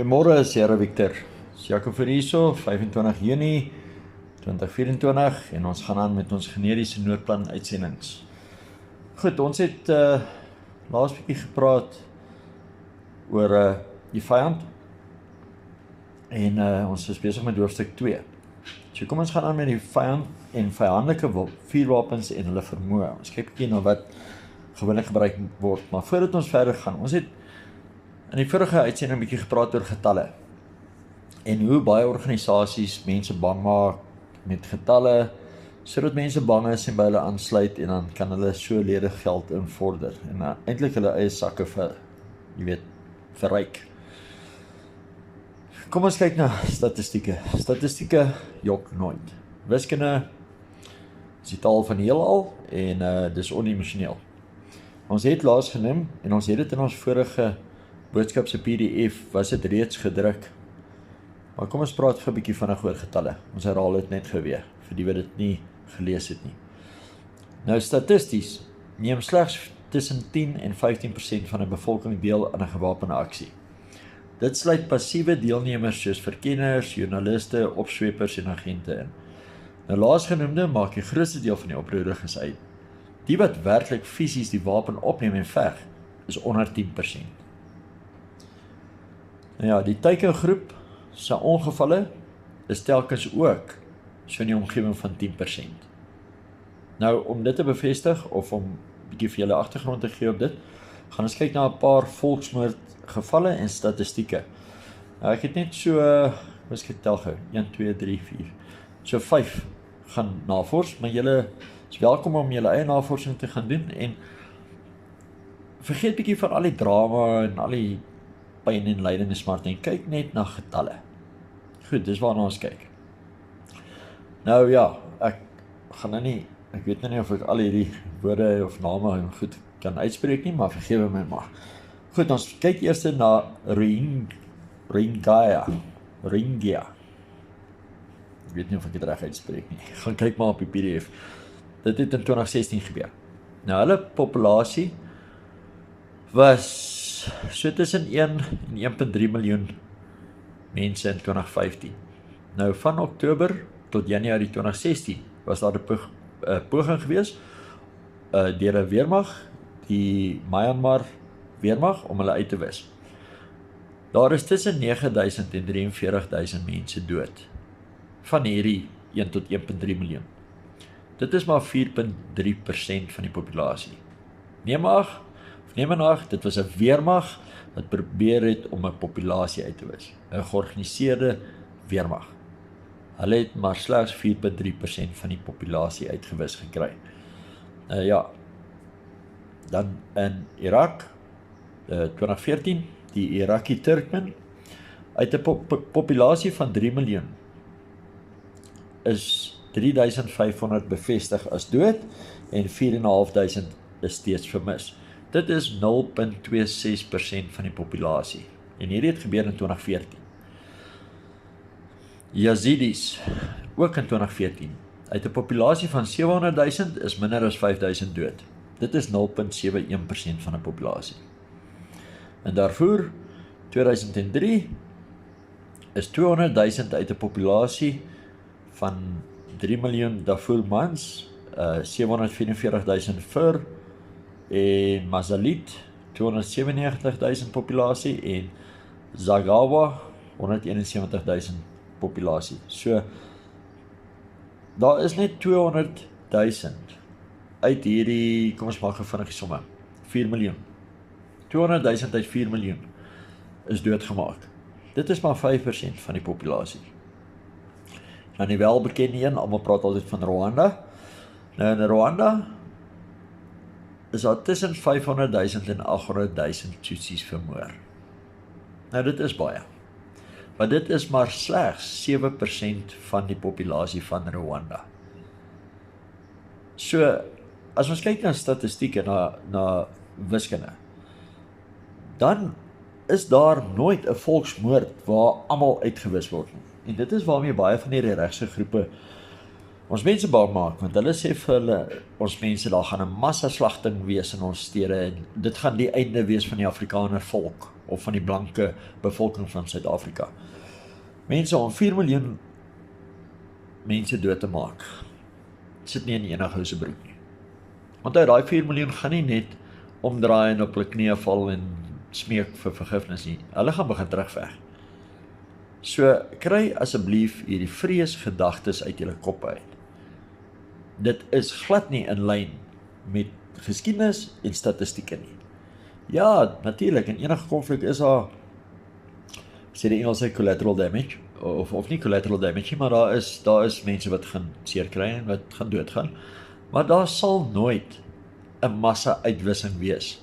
Goeiemôre, is Here Victor. Is Jacob vir hierso, 25 Junie 2024 en ons gaan aan met ons generiese noodplan uitsendings. Goed, ons het laas bietjie gepraat oor die vyand en ons is besig met hoofstuk 2. So kom ons gaan aan met die vyand en vyandelike vuurwapens en hulle vermoë. Ons kyk bietjie na wat gewoonlik gebruik word, maar voordat ons verder gaan, ons het in die vorige uitsending 'n bietjie gepraat oor getalle en hoe baie organisasies mense bang maak met getalle, sodat mense bang is en by hulle aansluit en dan kan hulle so ledig geld invorder en eintlik hulle eie sakke verryk. Kom ons kyk na statistieke. Statistieke jok nooit. Wiskunde is die taal van die heelal en dis onemosioneel. Ons het laas genoem en ons het dit in ons vorige boodskap se PDF was dit reeds gedruk. Maar kom ons praat gou 'n bietjie vinnig oor getalle. Ons herhaal dit net gou weer vir die wat dit nie gelees het nie. Nou statisties neem slegs tussen 10 en 15% van 'n bevolking deel aan 'n gewapende aksie. Dit sluit passiewe deelnemers soos verkenners, joernaliste, opswepers en agente in. Nou laasgenoemde maak die grootste deel van die oproeriges uit. Die wat werklik fisies die wapen opneem en veg, is onder 10%. Nou ja, die teikengroep se ongevalle is telkens ook so in die omgewing van 10%. Nou, om dit te bevestig, of om 'n bietjie vir julle agtergrond te gee op dit, gaan ons kyk na 'n paar volksmoordgevalle en statistieke. Nou, ek het net so, wat ek tel gou, 1, 2, 3, 4, so 5 gaan navors, maar julle is welkom om julle eie navorsing te gaan doen, en vergeet bietjie van al die drama en al die pyn en lyding en smart en kyk net na getalle. Goed, dis waarna ons kyk. Nou ja, ek weet nou nie of ek al hierdie woorde of name goed kan uitspreek nie, maar vergewe my maar. Goed, ons kyk eers na Rohingya. Ek weet nie of ek dit reg uitspreek nie. Gaan kyk maar op die PDF. Dit het in 2016 gebeur. Nou, hulle populasie was so tussen 1 en 1,3 miljoen mense in 2015. Nou van Oktober tot Januarie 2016 was daar 'n poging gewees deur 'n weermag, die Myanmar weermag, om hulle uit te wis. Daar is tussen 9.000 en 43.000 mense dood van hierdie 1 tot 1,3 miljoen. Dit is maar 4,3% van die populasie. Neem in ag, dit was 'n weermag wat probeer het om 'n populasie uit te wis. 'n georganiseerde weermag. Hulle het maar slegs 4,3% van die populasie uitgewis gekry. Ja. Dan in Irak, 2014, die Iraqi Turkmen, uit 'n populasie van 3 miljoen, is 3.500 bevestig as dood en 4.500 is steeds vermis. Dit is 0,26% van die populasie. En hierdie het gebeur in 2014. Yazidis, ook in 2014. Uit 'n populasie van 700.000 is minder as 5.000 dood. Dit is 0,71% van 'n populasie. In Darfur, 2003, is 200.000 uit 'n populasie van 3 miljoen Darfur mans, 744.000 vir, en Mazalit, 297.000 populasie, en Zagawa, 171.000 populasie. So, daar is net 200.000 uit hierdie, kom ons maak gou vinnige somme, 4 miljoen. 200.000 uit 4 miljoen is doodgemaak. Dit is maar 5% van die populasie. Nou die welbekende een, almal praat altyd van Rwanda. Nou in Rwanda is daar tussen 500.000 en 800.000 Tutsis vermoor. Nou dit is baie. Maar dit is maar slegs 7% van die populasie van Rwanda. So, as ons kyk na statistieke, na wiskunde, dan is daar nooit 'n volksmoord waar almal uitgewis word nie. En dit is waarmee baie van hierdie regse groepe ons mense bang maak, want hulle sê vir hulle, ons mense, daar gaan 'n massaslagting wees in ons stede en dit gaan die einde wees van die Afrikaner volk. of van die blanke bevolking van Suid-Afrika. Mense, om 4 miljoen mense dood te maak, sit nie in enige house broek nie. Want daai 4 miljoen gaan nie net omdraai en op hulle knieë val en smeek vir vergifnis nie. Hulle gaan begin terugveg. So, kry asseblief hierdie vreesgedagtes uit julle kop uit. Dit is glad nie in lyn met geskiedenis en statistieke nie. Ja, natuurlik, in enige konflik is daar, sê die Engelse collateral damage, of nie collateral damage nie, maar daar is mense wat gaan seer kry en wat gaan doodgaan. Maar daar sal nooit 'n massa uitwissing wees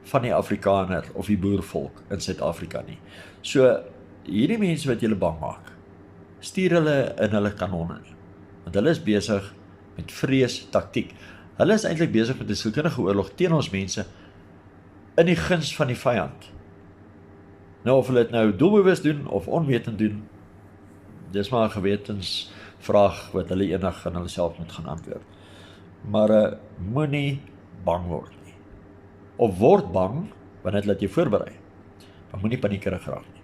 van die Afrikaner of die boervolk in Suid-Afrika nie. So, hierdie mense wat julle bang maak, stuur hulle in hulle kanonne nie. Want hulle is besig met vrees taktiek. Hulle is eintlik besig met 'n sielkundige oorlog teen ons mense in die guns van die vyand. Nou, of hulle dit nou doelbewus doen of onwetend doen, dis maar 'n gewetensvraag wat hulle eendag aan hulle self moet gaan antwoord. Maar moenie bang word nie. Of word bang, wanneer dit laat jou voorberei. Maar moenie paniekerig raak nie.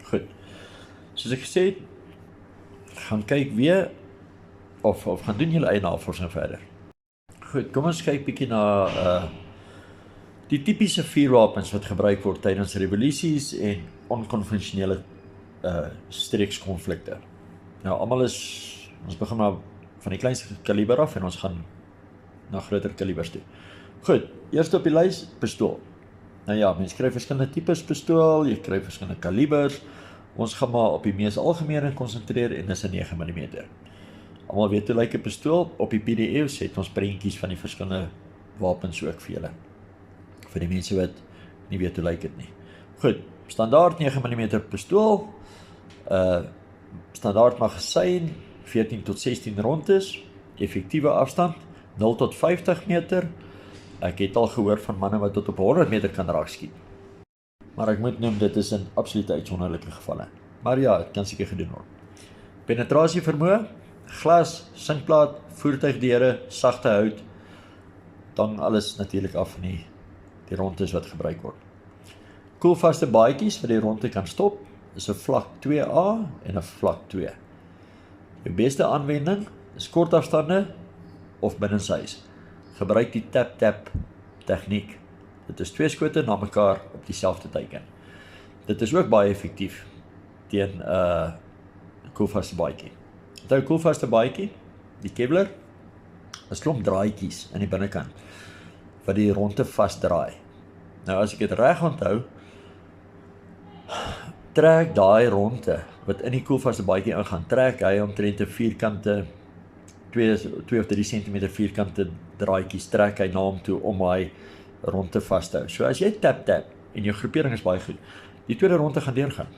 Goed. Soos ek gesê het, gaan kyk weer, of gaan doen julle eie navorsing verder. Goed, kom ons kyk bietjie na die tipiese vuurwapens wat gebruik word tydens revolusies en onkonvensionele streekskonflikte. Nou, ons begin maar van die kleinste kaliber af en ons gaan na groter kalibers toe. Goed, eerst op die lys, pistool. Nou ja, mens kry verskillende tipes pistool, jy kry verskillende kalibers. Ons gaan maar op die mees algemene konsentreer en dis 'n 9mm. Almal weet hoe lyk 'n pistool. Op die PDF's het ons prentjies van die verskillende wapens ook vir julle. Vir die mense wat nie weet hoe lyk dit nie. Goed, standaard 9mm pistool, standaard magasyn, 14 tot 16 rondes, effektiewe afstand, 0 tot 50 meter. Ek het al gehoor van manne wat tot op 100 meter kan raak skiet. Maar ek moet noem, dit is in absolute uitsonderlike gevalle. Maar ja, dit kan seker gedoen word. Penetrasie vermoë, glas, sinkplaat, voertuigdeure, sagte hout, dan alles natuurlik af van die rondes wat gebruik word. Koelvaste baadjies vir die ronde kan stop, is 'n vlak 2A en 'n vlak 2. Die beste aanwending is kort afstande of binnenshuis. Gebruik die tap-tap tegniek. Dit is 2 skote na mekaar op dieselfde teiken. Dit is ook baie effektief teen 'n koelvaste baadjie. Onthou, koelvaste baadjie, die Kevlar, is klomp draadjies aan die binnekant wat die ronde vasdraai. Nou as ek dit reg onthou, trek daai ronde wat in die koelvaste baadjie ingaan, trek hy omtrent 'n vierkante 2 of 3 cm vierkante draadjies, trek hy na hom toe om hy ronde vas te hou. So as jy tap en jou groepering is baie goed, die tweede ronde gaan deurgaan.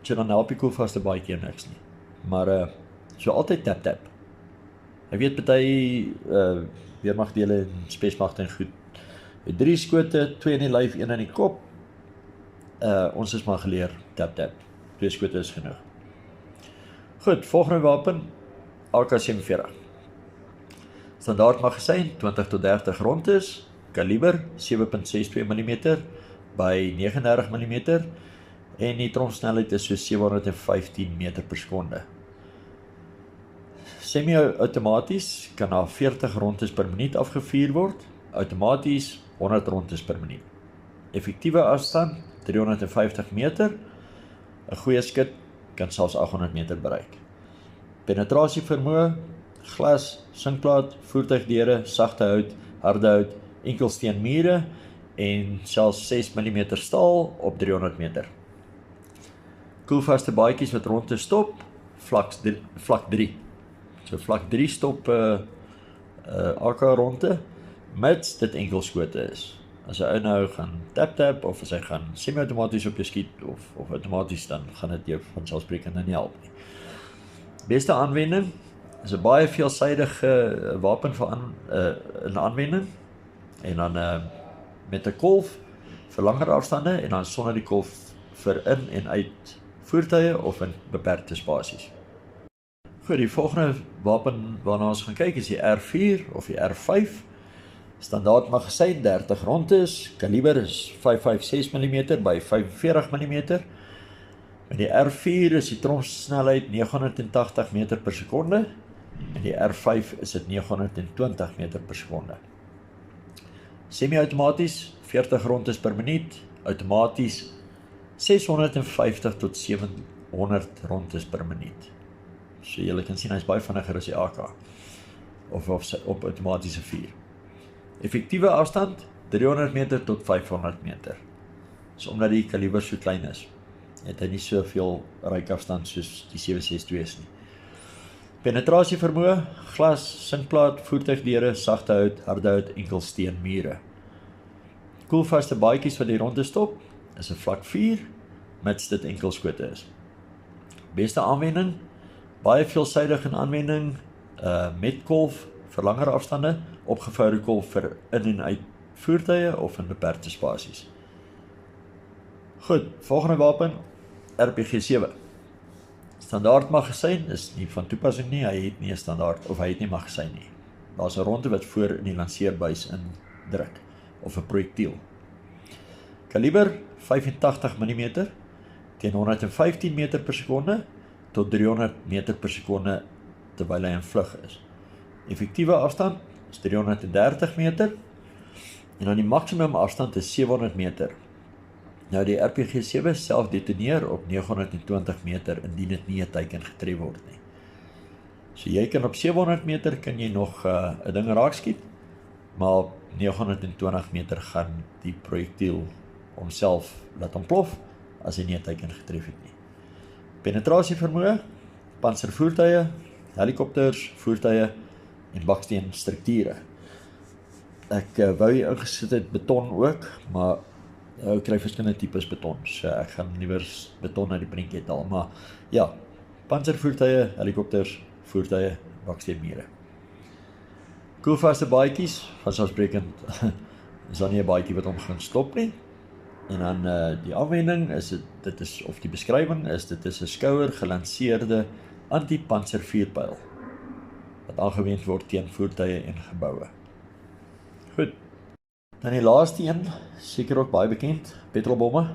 So dan help die koelvaste baadjie niks nie. Maar so altyd tap. Ek weet party weermagdele en spesmagte en goed. 3 skote, 2 in die lyf, 1 in die kop. Ons is maar geleer tap. 2 skote is genoeg. Goed, volgende wapen, AK-47. Standaard magasyn, 20 tot 30 rondes, kaliber 7.62 mm by 39 mm en die tromsnelheid is so 715 meter per sekonde. Semi-outomaties kan na 40 rondes per minuut afgevuur word, outomaties 100 rondes per minuut. Effektiewe afstand 350 meter, 'n goeie skut kan selfs 800 meter bereik. Penetrasie vermoë, glas, sinkplaat, voertuigdeure, sagte hout, harde hout, enkelsteen mure en selfs 6 mm staal op 300 meter. Koelvaste baadjies wat ronde stop, vlak 3. So vlak 3 stop AK ronde, mits dit enkelskote is. As hy nou gaan tap of as hy gaan semi-outomaties op jou skiet of outomaties, dan gaan dit jou vanselfsprekend nie help nie. Beste aanwending is 'n baie veelsidige wapen in aanwending en dan met 'n kolf vir langer afstande en dan sonder die kolf vir in en uit voertuie of in beperkte spasies. Goed, die volgende wapen waarna ons gaan kyk is die R4 of die R5. Standaard magasyn 30 rondes, kaliber is 556 mm by 45 mm. Met die R4 is die tromsnelheid 980 meter per sekonde en die R5 is dit 920 meter per sekonde. Semi-outomaties 40 rondes per minuut, outomaties 650 tot 700 rondes per minuut. So julle kan sien, hy is baie vinniger as die AK of op outomatiese 4. Effektiewe afstand 300 meter tot 500 meter. So omdat die kaliber so klein is, het hy nie soveel reikafstand soos die 7.62 nie. Penetrasie vermoë, glas, sinkplaat, voertuigdeure, sagte hout, harde hout, enkelsteen mure. Koelvaste baadjies wat die ronde stop, is 'n vlak 4, mits dit enkelskote is. Beste aanwending, baie veelsidig in aanwending, met kolf vir langer afstande, opgevoude kolf vir in en uit voertuie of in beperkte spasies. Goed, volgende wapen, RPG 7. Standaard magasyn is nie van toepassing nie, hy het nie 'n standaard, of hy het nie magasyn nie. Daar is 'n ronde wat voor in die lanceerbuis indruk, of 'n projektiel. Kaliber 85 mm, teen 115 meter per sekonde, tot 300 meter per sekonde, terwyl hy in vlug is. Effektiewe afstand is 330 meter, en dan die maksimum afstand is 700 meter. Nou die RPG 7 self detoneer op 920 meter, indien dit nie 'n teiken getref word nie. So jy kan op 700 meter kan jy nog 'n ding raak skiet, maar op 920 meter gaan die projektiel homself laat ontplof, as hy nie 'n teiken getref het nie. Penetrasie vermoë, panservoertuie, helikopters, voertuie en baksteen strukture. Ek wou hier ingesit het beton ook, maar ek kry verskillende tipes beton, so ek gaan liewer beton uit die prentjie haal, maar ja, panservoertuie, helikopters, voertuie, baksteenmure. Koelvaste baadjies, vanselfsprekend is daar nie 'n baadjie wat hom gaan stop nie. En dan die aanwending is dit is, of die beskrywing is, dit is 'n skouer gelanseerde anti-panser vuurpyl wat aangewend word teen voertuie en geboue. Goed. Dan die laaste een, seker ook baie bekend, petrolbomme.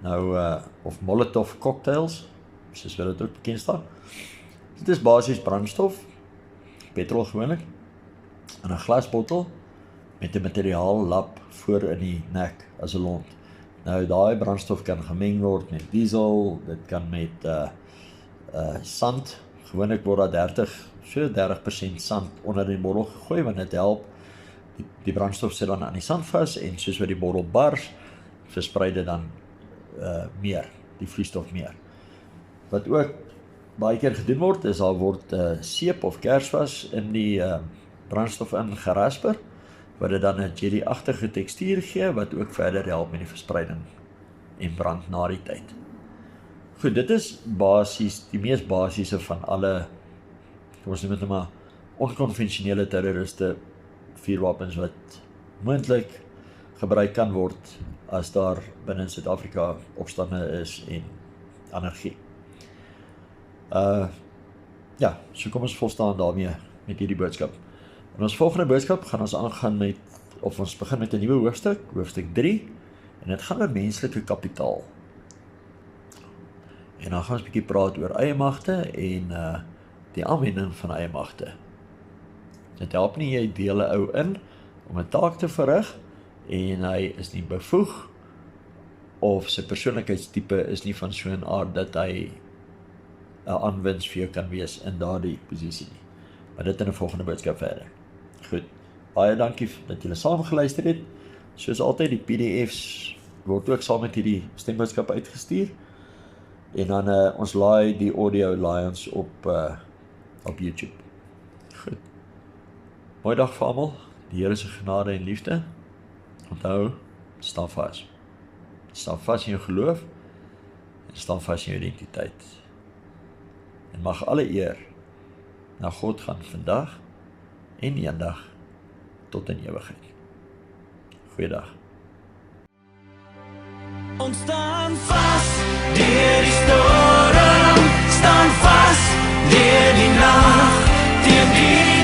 Nou of Molotov cocktails, soos wat dit ook bekend staan. Dit is basies brandstof, petrol gewoonlik, in 'n glasbottel met 'n materiaallap voor in die nek as 'n lont. Nou daai brandstof kan gemeng word met diesel, dit kan met sand, gewoonlik word daar 30% sand onder die bottel gegooi, want dit help, die brandstof sit dan aan die sand vas, en soos wat die bottel bars, versprei dit dan meer, die vloeistof meer. Wat ook baie keer gedoen word, is daar word seep of kersvas in die brandstof in gerasper, wat dit dan 'n jelly-agtige tekstuur gee, wat ook verder help met die verspreiding en brand na die tyd. Goed, dit is basies, die mees basiese van alle, kom ons noem dit maar, onkonvensionele terroriste vuurwapens wat moontlik gebruik kan word as daar binne Suid-Afrika opstande is en anargie. Ja, so kom ons volstaan daarmee met hierdie boodskap. In ons volgende boodskap gaan ons aangaan met, of ons begin met 'n nuwe hoofstuk, hoofstuk 3, en dit gaan oor menslike kapitaal. En dan gaan ons 'n bietjie praat oor eie magte en die aanwending van eie magte. Dit help nie, jy deel 'n ou in om 'n taak te verrig en hy is nie bevoeg of sy persoonlikheidstipe is nie van so 'n aard dat hy 'n aanwins vir jou kan wees in daardie posisie nie. Maar dit in 'n volgende boodskap verder. Goed, baie dankie dat julle saam geluister het. Soos altyd, die PDF's word ook saam met hierdie stemboodskap uitgestuur. En dan ons laai die audio ons op YouTube. Goed. Mooi dag vir almal. Die Here se genade en liefde. Onthou, staan vas. Staan vas in jou geloof en staan vas in jou identiteit. En mag alle eer na God gaan vandag en eendag tot in ewigheid. Goeiedag. Ons staan vas deur die storm, staan vas deur die nag, teen die